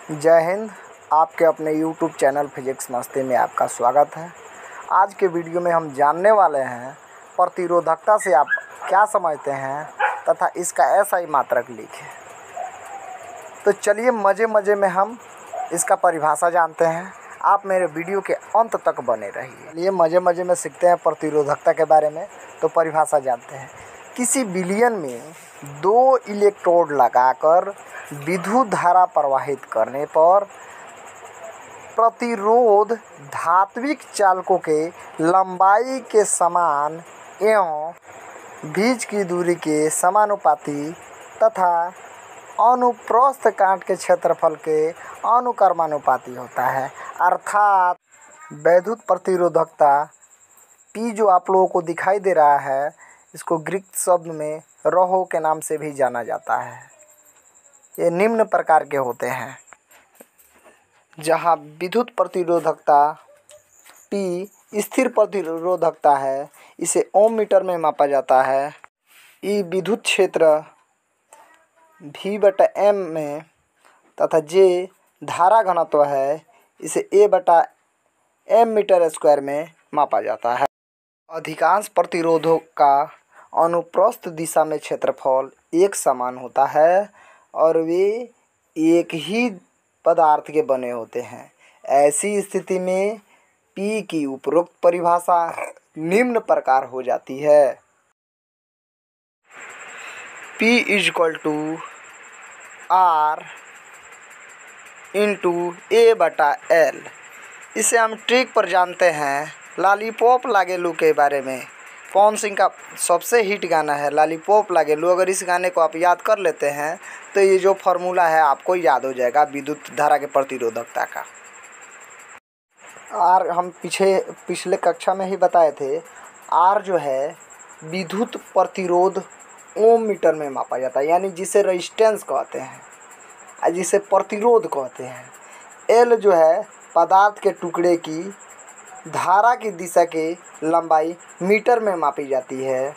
जय हिंद। आपके अपने YouTube चैनल फिजिक्स मस्ती में आपका स्वागत है। आज के वीडियो में हम जानने वाले हैं प्रतिरोधकता से आप क्या समझते हैं तथा इसका SI मात्रक लिखें। तो चलिए मज़े मज़े में हम इसका परिभाषा जानते हैं। आप मेरे वीडियो के अंत तक बने रहिए। ये मज़े मज़े में सीखते हैं प्रतिरोधकता के बारे में। तो परिभाषा जानते हैं। किसी विलयन में दो इलेक्ट्रोड लगाकर विद्युत धारा प्रवाहित करने पर प्रतिरोध धात्विक चालकों के लंबाई के समान एवं बीच की दूरी के समानुपाती तथा अनुप्रस्थ काट के क्षेत्रफल के अनुक्रमानुपाती होता है। अर्थात वैद्युत प्रतिरोधकता P जो आप लोगों को दिखाई दे रहा है, इसको ग्रीक शब्द में रहो के नाम से भी जाना जाता है। ये निम्न प्रकार के होते हैं। जहाँ विद्युत प्रतिरोधकता P स्थिर प्रतिरोधकता है, इसे ओम मीटर में मापा जाता है। ई विद्युत क्षेत्र V/m में तथा J धारा घनत्व है, इसे A/m मीटर स्क्वायर में मापा जाता है। अधिकांश प्रतिरोधों का अनुप्रस्थ दिशा में क्षेत्रफल एक समान होता है और वे एक ही पदार्थ के बने होते हैं। ऐसी स्थिति में P की उपरोक्त परिभाषा निम्न प्रकार हो जाती है। P = R × A/L। इसे हम ट्रिक पर जानते हैं लॉलीपॉप लागेलू के बारे में। पवन सिंह का सबसे हिट गाना है लॉलीपॉप लागेलू। अगर इस गाने को आप याद कर लेते हैं तो ये जो फार्मूला है आपको याद हो जाएगा विद्युत धारा के प्रतिरोधकता का। R हम पिछले कक्षा में ही बताए थे। R जो है विद्युत प्रतिरोध ओम मीटर में मापा जाता है, यानी जिसे रेजिस्टेंस कहते हैं, जिसे प्रतिरोध कहते हैं। L जो है पदार्थ के टुकड़े की धारा की दिशा के लंबाई मीटर में मापी जाती है।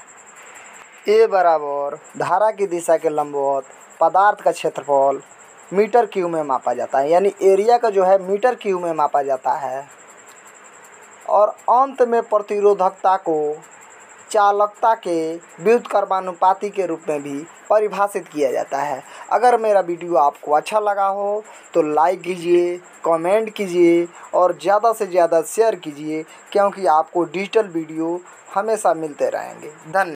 A बराबर धारा की दिशा के लंबवत पदार्थ का क्षेत्रफल मीटर क्यूब में मापा जाता है, यानी एरिया का जो है मीटर क्यूब में मापा जाता है। और अंत में प्रतिरोधकता को चालकता के व्युत्क्रमानुपाती के रूप में भी परिभाषित किया जाता है। अगर मेरा वीडियो आपको अच्छा लगा हो तो लाइक कीजिए, कमेंट कीजिए और ज़्यादा से ज़्यादा शेयर कीजिए, क्योंकि आपको डिजिटल वीडियो हमेशा मिलते रहेंगे। धन्यवाद।